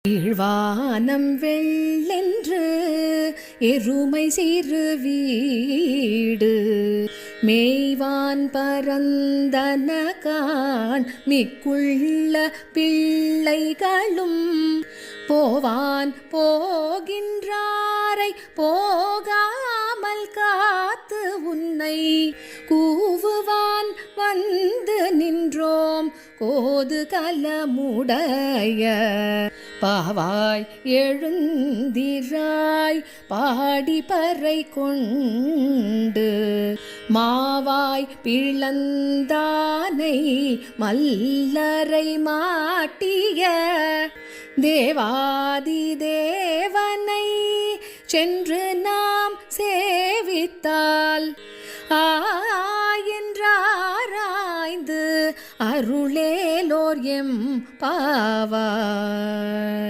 கீழ்வானம் வெள்ளென்று எருமை சிறு வீடு மேய்வான் பரந்தனகான் மிக்குள்ள பிள்ளைகளும் போவான் போகின்றாரை போகாமல் காத்து உன்னை கூவுவான் வந்து நின்றோம் கோது கலமுடைய பாவாய் எழுந்திராய் பாடி பறை கொண்டு மாவாய் பிளந்தானை மல்லரை மாட்டிய தேவாதி தேவனை சென்று நாம் சேவித்தால் என்றாராய்ந்து அருளேலோர் எம் பாவாய்.